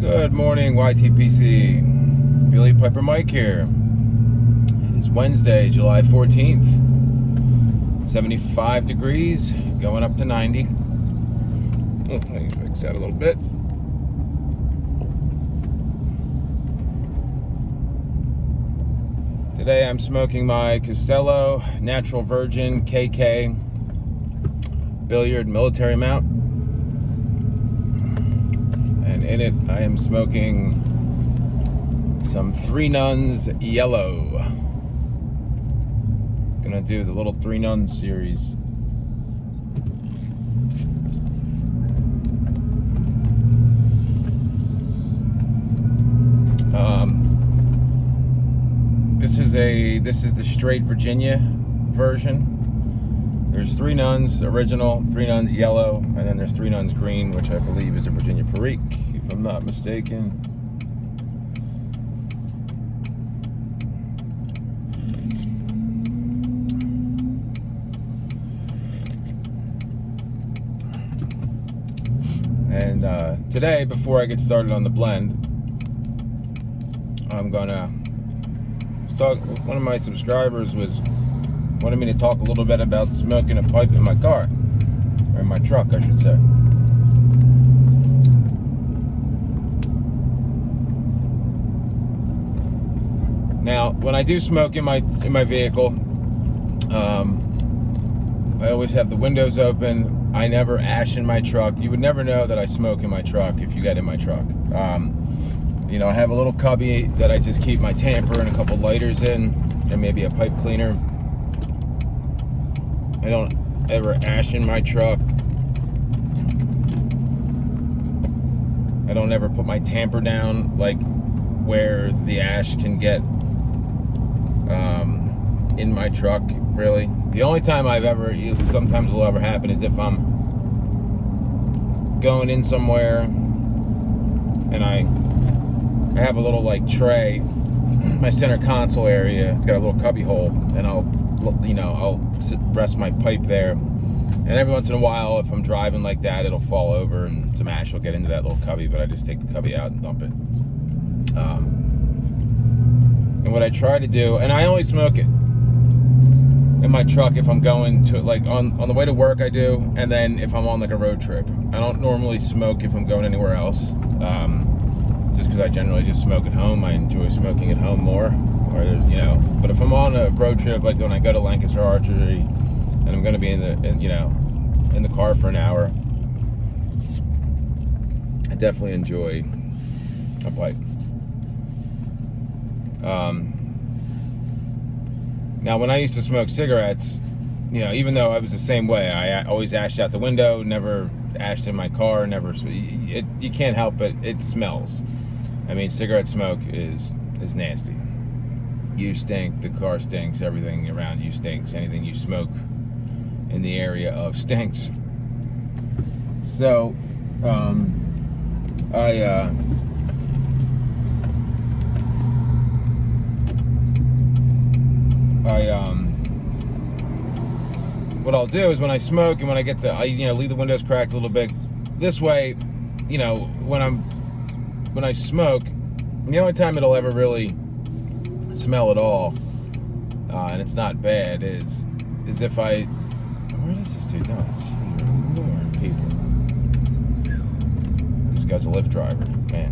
Good morning, YTPC. Billy Piper Mike here. It is Wednesday, July 14th. 75 degrees, going up to 90. Let me fix that a little bit. Today I'm smoking my Castello Natural Virgin KK Billiard Military Mount. And in it, I am smoking some Three Nuns Yellow. Gonna do the little Three Nuns series. This is the straight Virginia version. There's Three Nuns original, Three Nuns Yellow, and then there's Three Nuns Green, which I believe is a Virginia Perique, if I'm not mistaken. And today, before I get started on the blend, I'm gonna talk. One of my subscribers wanted me to talk a little bit about smoking a pipe in my car, or in my truck, I should say. Now, when I do smoke in my vehicle, I always have the windows open. I never ash in my truck. You would never know that I smoke in my truck if you get in my truck. I have a little cubby that I just keep my tamper and a couple lighters in, and maybe a pipe cleaner. I don't ever ash in my truck. I don't ever put my tamper down like where the ash can get in my truck, really. The only time sometimes will ever happen is if I'm going in somewhere and I have a little like tray, my center console area, it's got a little cubby hole, and I'll rest my pipe there. And every once in a while, if I'm driving like that, it'll fall over and some ash will get into that little cubby, but I just take the cubby out and dump it. And what I try to do, and I only smoke it in my truck if I'm going to, like, on the way to work I do, and then if I'm on like a road trip. I don't normally smoke if I'm going anywhere else, just because I generally just smoke at home. I enjoy smoking at home more. But if I'm on a road trip, like when I go to Lancaster Archery, and I'm going to be in the car for an hour, I definitely enjoy a pipe. Now, when I used to smoke cigarettes, even though I was the same way, I always ashed out the window, never ashed in my car, never. You can't help it. It smells. I mean, cigarette smoke is nasty. You stink, the car stinks, everything around you stinks, anything you smoke in the area of stinks. So, what I'll do is when I smoke and when I get to, leave the windows cracked a little bit. This way, when I smoke, the only time it'll ever really smell at all, and it's not bad, is if I, where does this dude go? Lord, people. This guy's a Lyft driver, man.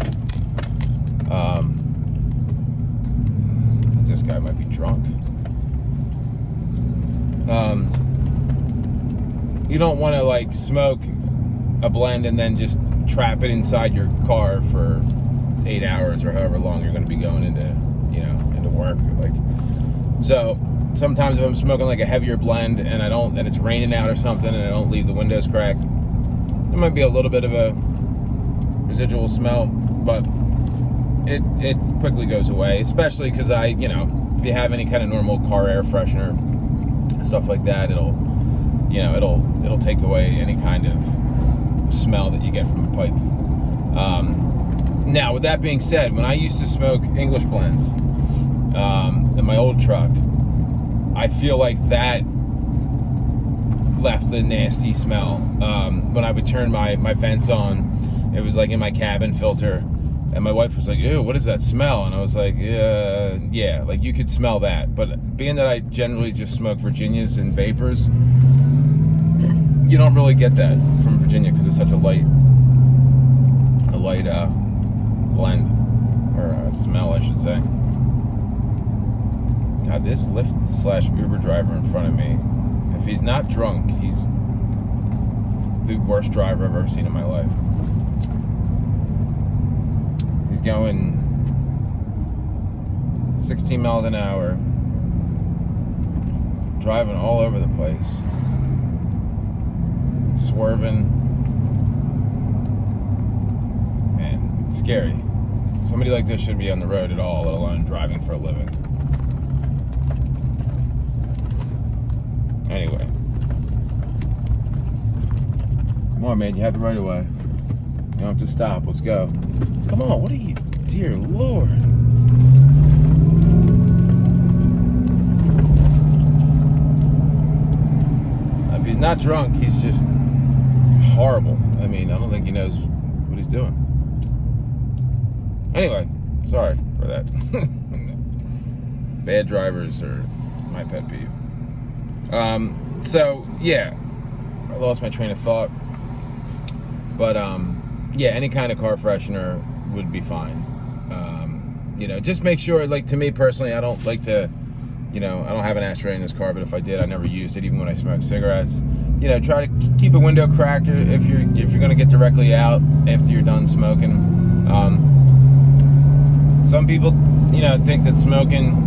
This guy might be drunk. You don't want to like smoke a blend and then just trap it inside your car for 8 hours or however long you're going to be going into work. So sometimes if I'm smoking like a heavier blend and it's raining out or something, and I don't leave the windows cracked, there might be a little bit of a residual smell, but it quickly goes away, especially because if you have any kind of normal car air freshener, stuff like that, it'll take away any kind of smell that you get from a pipe. Now, with that being said, when I used to smoke English blends in my old truck, I feel like that left a nasty smell. When I would turn my vents on, it was like in my cabin filter, And my wife was like, ew, what is that smell? And I was like, yeah, like you could smell that. But being that I generally just smoke Virginias and vapors, you don't really get that from Virginia because it's such a light blend, or smell, I should say. God, this Lyft/Uber driver in front of me, if he's not drunk, he's the worst driver I've ever seen in my life. He's going 16 miles an hour, driving all over the place, swerving. Man, it's scary. Somebody like this shouldn't be on the road at all, let alone driving for a living. Anyway. Come on, man, you have the right of way. You don't have to stop. Let's go. Come on, what are you? Dear Lord. If he's not drunk, he's just horrible. I mean, I don't think he knows what he's doing. Anyway, sorry for that. Bad drivers are my pet peeve. So, yeah. I lost my train of thought. But, yeah, any kind of car freshener would be fine. Just make sure, like, to me personally, I don't like to, I don't have an ashtray in this car, but if I did, I never used it, even when I smoked cigarettes. Try to keep a window cracked if you're going to get directly out after you're done smoking. Some people, think that smoking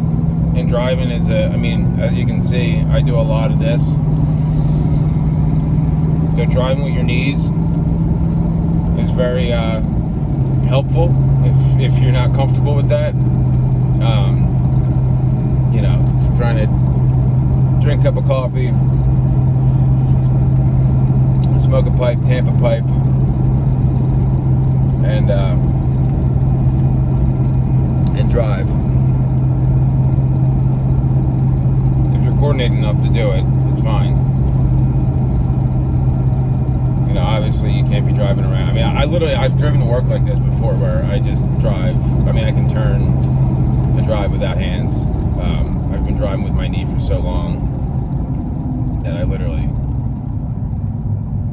and driving is as you can see, I do a lot of this. So driving with your knees is very helpful if you're not comfortable with that. Trying to drink a cup of coffee, smoke a pipe, tamp a pipe, and drive. If you're coordinated enough to do it, it's fine. Obviously you can't be driving around. I've driven to work like this before, where I just drive. I can turn and drive without hands. I've been driving with my knee for so long that I literally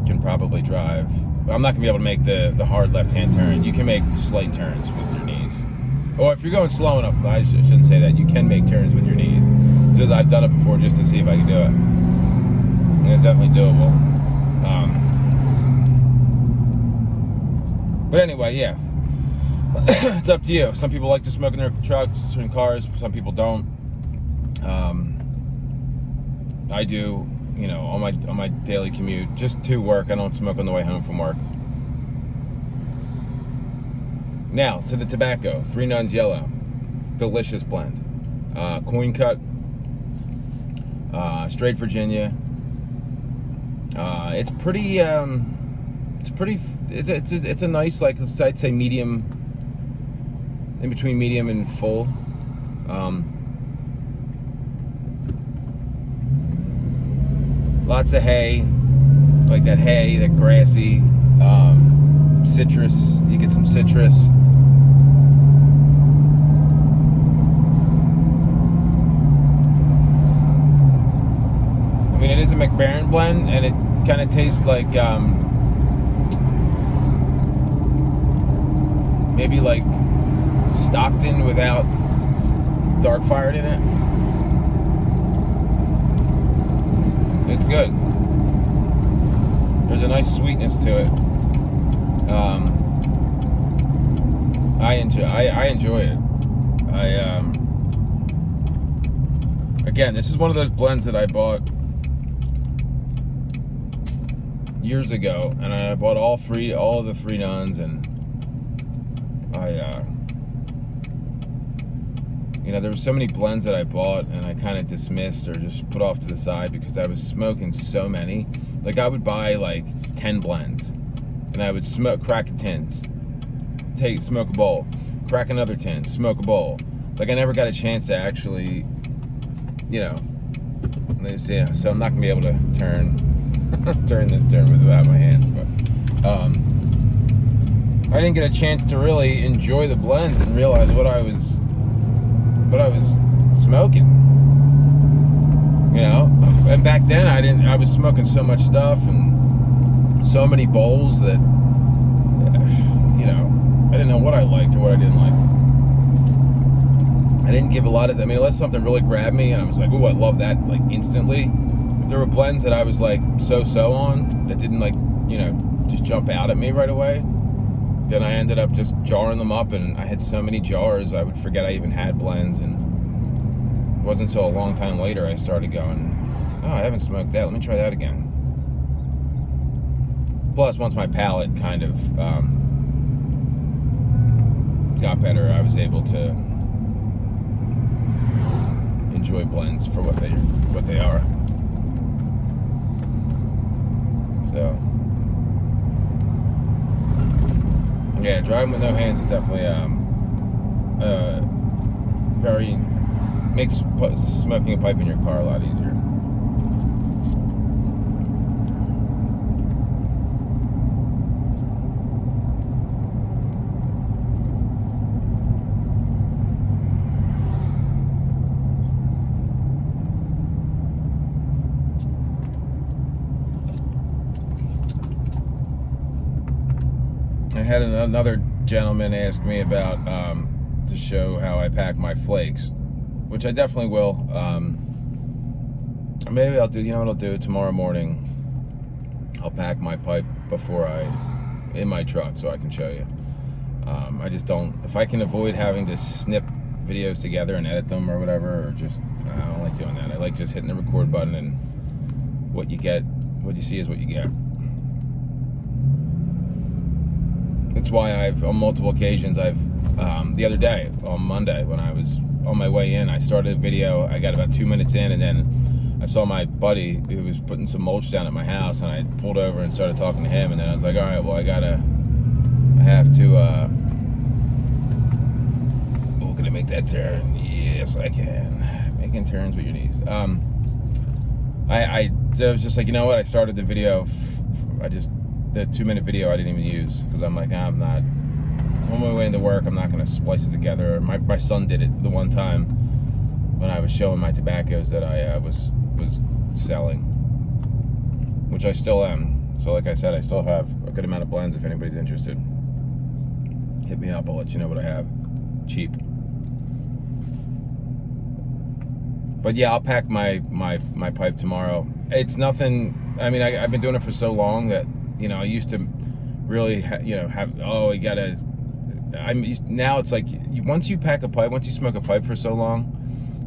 can probably drive. I'm not going to be able to make the hard left-hand turn. You can make slight turns with your knees. Or if you're going slow enough, I shouldn't say that. You can make turns with your knees. Just, I've done it before just to see if I can do it. And it's definitely doable. But anyway, yeah. It's up to you. Some people like to smoke in their trucks and cars. Some people don't. I do, on my daily commute, just to work. I don't smoke on the way home from work. Now, to the tobacco. 3 Nuns Yellow. Delicious blend. Coin cut. Straight Virginia. It's pretty, it's a nice, like, I'd say medium, in between medium and full. Lots of hay, like that hay, that grassy, citrus. You get some citrus. It is a McBaron blend, and it kind of tastes like maybe like Stockton without dark fired in it. It's good. There's a nice sweetness to it. I enjoy it. Again, this is one of those blends that I bought years ago, and I bought all of the 3 Nuns, and there were so many blends that I bought and I kind of dismissed or just put off to the side because I was smoking so many. Like, I would buy like 10 blends, and I would crack a 10, smoke a bowl, crack another 10, smoke a bowl. Like, I never got a chance to actually, so I'm not gonna be able to turn this turn without my hands, but I didn't get a chance to really enjoy the blends and realize what I was smoking. You know, and back then I was smoking so much stuff and so many bowls that, you know, I didn't know what I liked or what I didn't like. I didn't give a lot of, I mean, unless something really grabbed me and I was like, ooh, I love that, like, instantly. If there were blends that I was like so on that didn't, like, you know, just jump out at me right away, then I ended up just jarring them up, and I had so many jars I would forget I even had blends. And it wasn't until a long time later I started going, oh, I haven't smoked that, let me try that again. Plus, once my palate kind of got better, I was able to enjoy blends for what they are. So yeah, driving with no hands is definitely makes smoking a pipe in your car a lot easier. I had another gentleman ask me about to show how I pack my flakes, which I definitely will. Maybe I'll do. You know what I'll do tomorrow morning? I'll pack my pipe in my truck so I can show you. I just don't. If I can avoid having to snip videos together and edit them or whatever, or just I don't like doing that. I like just hitting the record button, and what you see is what you get. That's why on multiple occasions, the other day, on Monday, when I was on my way in, I started a video, I got about 2 minutes in, and then I saw my buddy who was putting some mulch down at my house, and I pulled over and started talking to him, and then I was like, all right, well, I have to, oh, can I make that turn? Yes, I can. Making turns with your knees. I was just like, you know what, I started the video, the 2-minute video I didn't even use, because I'm like, I'm not, on my way into work, I'm not going to splice it together. My son did it the one time when I was showing my tobaccos that I was selling, which I still am. So like I said, I still have a good amount of blends. If anybody's interested, hit me up, I'll let you know what I have. Cheap. But yeah, I'll pack my pipe tomorrow. It's nothing, I mean, I've been doing it for so long that, you know, I used to really, now it's like, once you pack a pipe, once you smoke a pipe for so long,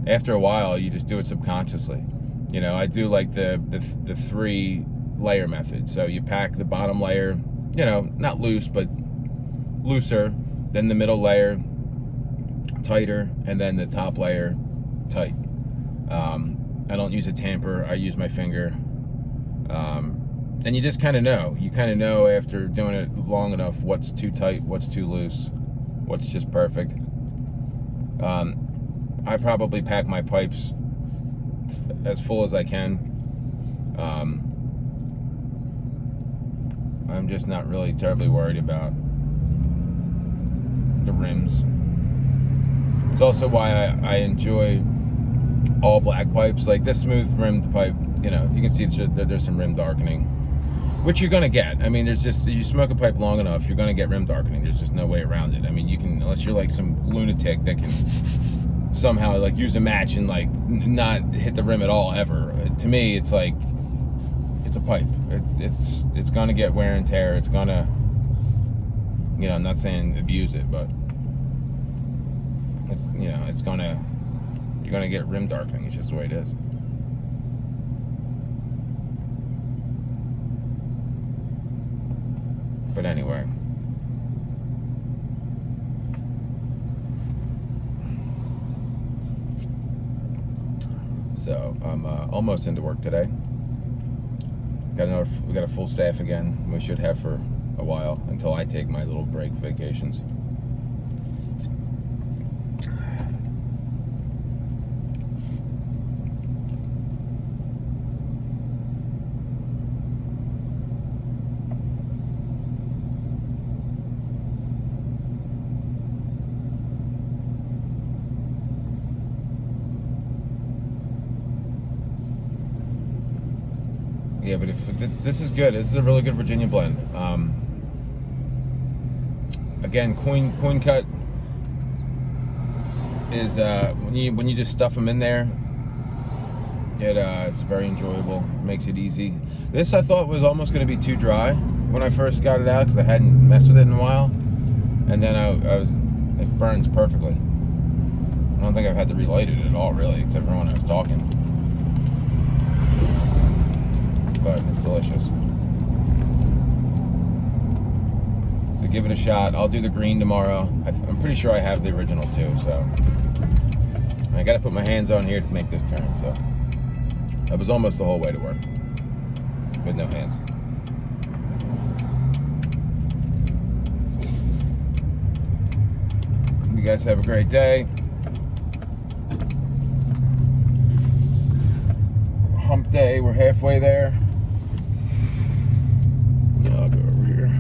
after a while, you just do it subconsciously. You know, I do like the 3-layer method. So you pack the bottom layer, you know, not loose, but looser, then the middle layer tighter, and then the top layer tight. I don't use a tamper, I use my finger. And you just kind of know. You kind of know after doing it long enough what's too tight, what's too loose, what's just perfect. I probably pack my pipes as full as I can. I'm just not really terribly worried about the rims. It's also why I enjoy all black pipes. Like this smooth rimmed pipe, you know, you can see there's some rim darkening, which you're gonna get. I mean, if you smoke a pipe long enough, you're gonna get rim darkening. There's just no way around it. I mean, you can, unless you're like some lunatic that can somehow like use a match and like not hit the rim at all ever. To me, it's like, it's a pipe. It's gonna get wear and tear. It's gonna, you know, I'm not saying abuse it, but it's, you know, you're gonna get rim darkening. It's just the way it is. But anyway, so I'm almost into work today. We got a full staff again. We should have for a while until I take my little break vacations. Yeah, but this is good. This is a really good Virginia blend. Again, coin cut is when you just stuff them in there. It's very enjoyable. Makes it easy. This I thought was almost going to be too dry when I first got it out because I hadn't messed with it in a while, and then it burns perfectly. I don't think I've had to relight it at all, really, except for when I was talking. But it's delicious. So give it a shot. I'll do the green tomorrow. I'm pretty sure I have the original too, so I got to put my hands on here to make this turn. So I was almost the whole way to work with no hands. You guys have a great day. Hump day, we're halfway there. I'll go over here.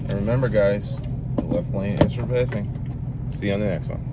And remember, guys, the left lane is for passing. See you on the next one.